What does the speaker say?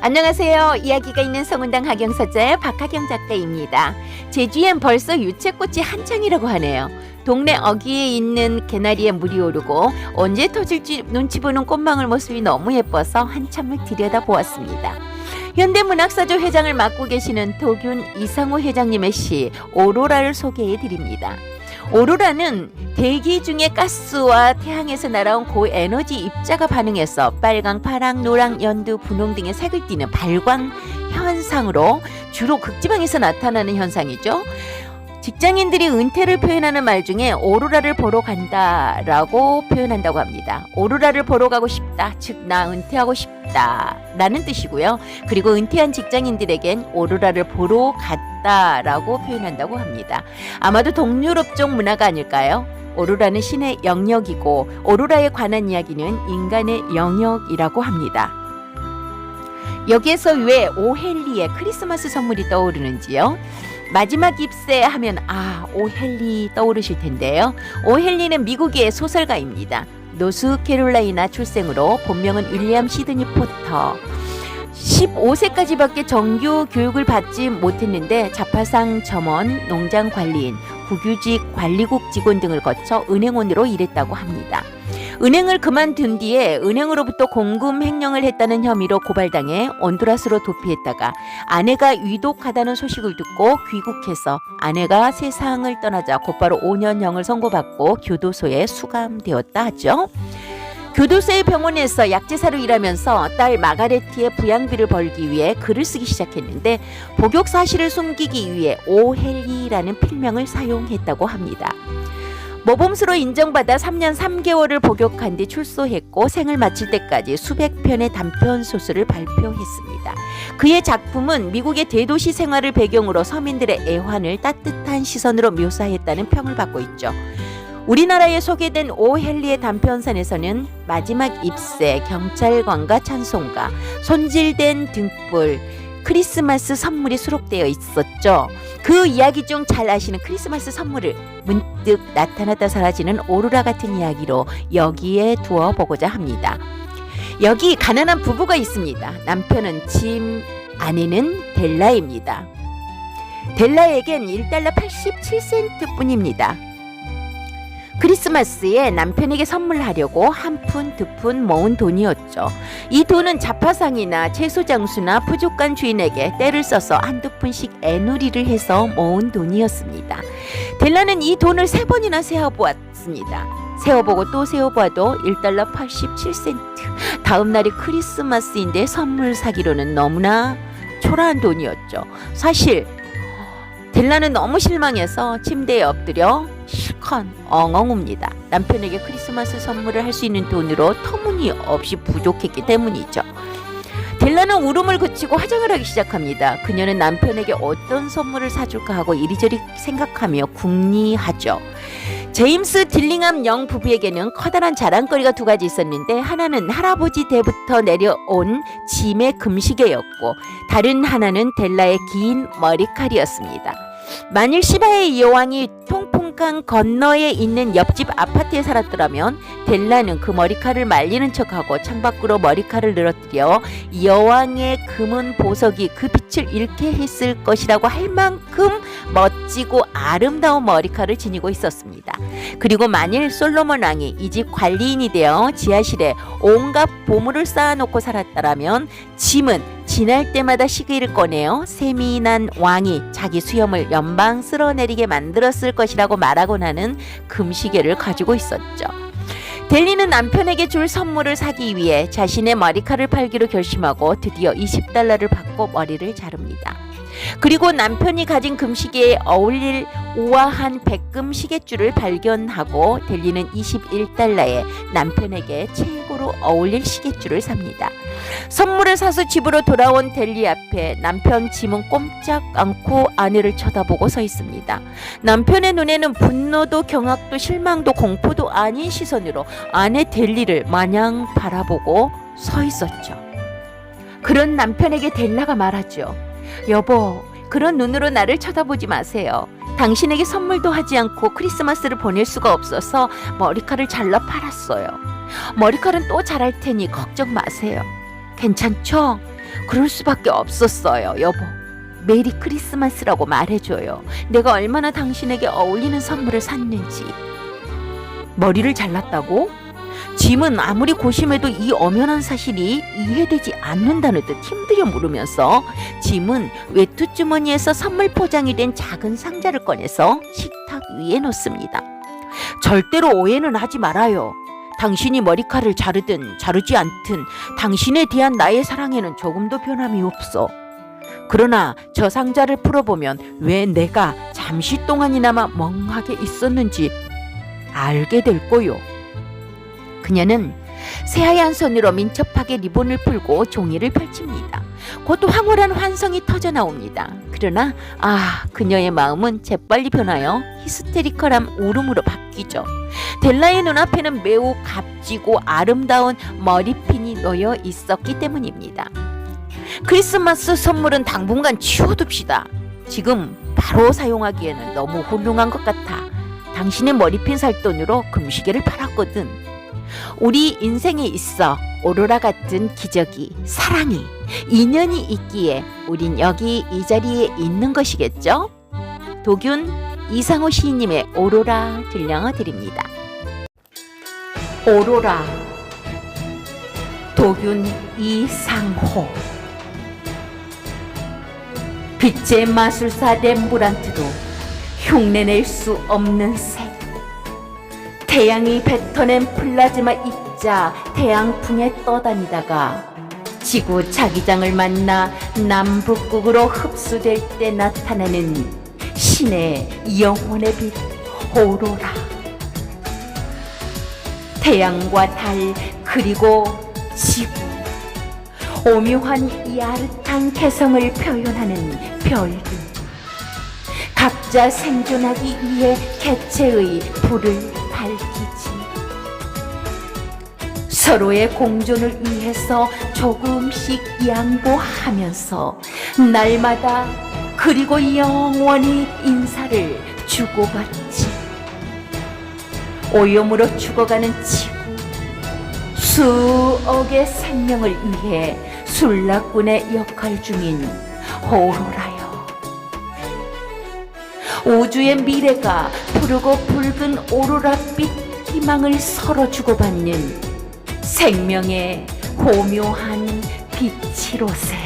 안녕하세요. 이야기가 있는 성운당 하경서재 박하경 작가입니다. 제주엔 벌써 유채꽃이 한창이라고 하네요. 동네 어귀에 있는 개나리에 물이 오르고 언제 터질지 눈치 보는 꽃망울 모습이 너무 예뻐서 한참을 들여다보았습니다. 현대문학사조 회장을 맡고 계시는 도균 이상호 회장님의 시 오로라를 소개해드립니다. 오로라는 대기 중에 가스와 태양에서 날아온 고에너지 입자가 반응해서 빨강, 파랑, 노랑, 연두, 분홍 등의 색을 띠는 발광 현상으로 주로 극지방에서 나타나는 현상이죠. 직장인들이 은퇴를 표현하는 말 중에 오로라를 보러 간다라고 표현한다고 합니다. 오로라를 보러 가고 싶다, 즉 나 은퇴하고 싶다 라는 뜻이고요. 그리고 은퇴한 직장인들에겐 오로라를 보러 갔다라고 표현한다고 합니다. 아마도 동유럽 쪽 문화가 아닐까요? 오로라는 신의 영역이고 오로라에 관한 이야기는 인간의 영역이라고 합니다. 여기에서 왜 오헬리의 크리스마스 선물이 떠오르는지요? 마지막 잎새 하면 오헬리 떠오르실 텐데요. 오헬리는 미국의 소설가입니다. 노스캐롤라이나 출생으로 본명은 윌리엄 시드니 포터. 15세까지밖에 정규 교육을 받지 못했는데 자파상 점원, 농장 관리인, 국유직 관리국 직원 등을 거쳐 은행원으로 일했다고 합니다. 은행을 그만둔 뒤에 은행으로부터 공금 횡령을 했다는 혐의로 고발당해 온두라스로 도피했다가 아내가 위독하다는 소식을 듣고 귀국해서 아내가 세상을 떠나자 곧바로 5년형을 선고받고 교도소에 수감되었다 하죠. 교도소의 병원에서 약제사로 일하면서 딸 마가레티의 부양비를 벌기 위해 글을 쓰기 시작했는데 복역 사실을 숨기기 위해 오헬리라는 필명을 사용했다고 합니다. 모범수로 인정받아 3년 3개월을 복역한 뒤 출소했고 생을 마칠 때까지 수백 편의 단편 소설을 발표했습니다. 그의 작품은 미국의 대도시 생활을 배경으로 서민들의 애환을 따뜻한 시선으로 묘사했다는 평을 받고 있죠. 우리나라에 소개된 오헬리의 단편선에서는 마지막 잎새, 경찰관과 찬송가, 손질된 등불, 크리스마스 선물이 수록되어 있었죠. 그 이야기 중 잘 아시는 크리스마스 선물을 문득 나타났다 사라지는 오로라 같은 이야기로 여기에 두어 보고자 합니다. 여기 가난한 부부가 있습니다. 남편은 짐, 아내는 델라입니다. 델라에겐 1달러 87센트 뿐입니다. 크리스마스에 남편에게 선물하려고 한 푼, 두 푼 모은 돈이었죠. 이 돈은 자파상이나 채소장수나 푸족간 주인에게 때를 써서 한두 푼씩 애누리를 해서 모은 돈이었습니다. 델라는 이 돈을 3번이나 세어보았습니다. 세어보고 또 세어봐도 1달러 87센트. 다음 날이 크리스마스인데 선물 사기로는 너무나 초라한 돈이었죠. 사실 델라는 너무 실망해서 침대에 엎드려 실컷 엉엉 웁니다. 남편에게 크리스마스 선물을 할 수 있는 돈으로 터무니없이 부족했기 때문이죠. 델라는 울음을 그치고 화장을 하기 시작합니다. 그녀는 남편에게 어떤 선물을 사줄까 하고 이리저리 생각하며 궁리하죠. 제임스 딜링함 영 부부에게는 커다란 자랑거리가 2가지 있었는데 하나는 할아버지 때부터 내려온 짐의 금시계였고 다른 하나는 델라의 긴 머리칼이었습니다. 만일 시바의 여왕이 통풍강 건너에 있는 옆집 아파트에 살았더라면 델라는 그 머리칼을 말리는 척하고 창밖으로 머리칼을 늘어뜨려 여왕의 금은 보석이 그 빛을 잃게 했을 것이라고 할 만큼 멋지고 아름다운 머리칼을 지니고 있었습니다. 그리고 만일 솔로몬 왕이 이 집 관리인이 되어 지하실에 온갖 보물을 쌓아놓고 살았다라면 짐은 지날 때마다 시계를 꺼내어 세미난 왕이 자기 수염을 연방 쓸어내리게 만들었을 것이라고 말하곤 하는 금시계를 가지고 있었죠. 델리는 남편에게 줄 선물을 사기 위해 자신의 머리칼을 팔기로 결심하고 드디어 20달러를 받고 머리를 자릅니다. 그리고 남편이 가진 금시계에 어울릴 우아한 백금 시계줄을 발견하고 델리는 21달러에 남편에게 최고로 어울릴 시계줄을 삽니다. 선물을 사서 집으로 돌아온 델리 앞에 남편 짐은 꼼짝 않고 아내를 쳐다보고 서 있습니다. 남편의 눈에는 분노도 경악도 실망도 공포도 아닌 시선으로 아내 델리를 마냥 바라보고 서 있었죠. 그런 남편에게 델라가 말하죠. 여보, 그런 눈으로 나를 쳐다보지 마세요. 당신에게 선물도 하지 않고 크리스마스를 보낼 수가 없어서 머리칼을 잘라 팔았어요. 머리칼은 또 자랄 테니 걱정 마세요. 괜찮죠? 그럴 수밖에 없었어요. 여보, 메리 크리스마스라고 말해줘요. 내가 얼마나 당신에게 어울리는 선물을 샀는지. 머리를 잘랐다고? 짐은 아무리 고심해도 이 엄연한 사실이 이해되지 않는다는 듯 힘들여 물으면서 짐은 외투 주머니에서 선물 포장이 된 작은 상자를 꺼내서 식탁 위에 놓습니다. 절대로 오해는 하지 말아요. 당신이 머리카락을 자르든 자르지 않든 당신에 대한 나의 사랑에는 조금도 변함이 없어. 그러나 저 상자를 풀어보면 왜 내가 잠시 동안이나마 멍하게 있었는지 알게 될 거요. 그녀는 새하얀 손으로 민첩하게 리본을 풀고 종이를 펼칩니다. 곧 황홀한 환성이 터져 나옵니다. 그러나 그녀의 마음은 재빨리 변하여 히스테리컬한 울음으로 바뀌죠. 델라의 눈앞에는 매우 값지고 아름다운 머리핀이 놓여 있었기 때문입니다. 크리스마스 선물은 당분간 치워둡시다. 지금 바로 사용하기에는 너무 훌륭한 것 같아. 당신의 머리핀 살 돈으로 금시계를 팔았거든. 우리 인생에 있어 오로라 같은 기적이, 사랑이, 인연이 있기에 우린 여기 이 자리에 있는 것이겠죠? 도균 이상호 시인님의 오로라 들려드립니다. 오로라, 도균 이상호. 빛의 마술사 렘브란트도 흉내낼 수 없는 색, 태양이 뱉어낸 플라즈마 입자 태양풍에 떠다니다가 지구 자기장을 만나 남북극으로 흡수될 때 나타나는 신의 영혼의 빛 오로라. 태양과 달 그리고 지구, 오묘한 야릇한 개성을 표현하는 별들, 각자 생존하기 위해 개체의 불을 밝히지. 서로의 공존을 위해서 조금씩 양보하면서 날마다 그리고 영원히 인사를 주고받지. 오염으로 죽어가는 지구, 수억의 생명을 위해 술락군의 역할 중인 오로라요. 우주의 미래가 푸르고 붉은 오로라빛 희망을 서로 주고받는 생명의 고묘한 빛이로세.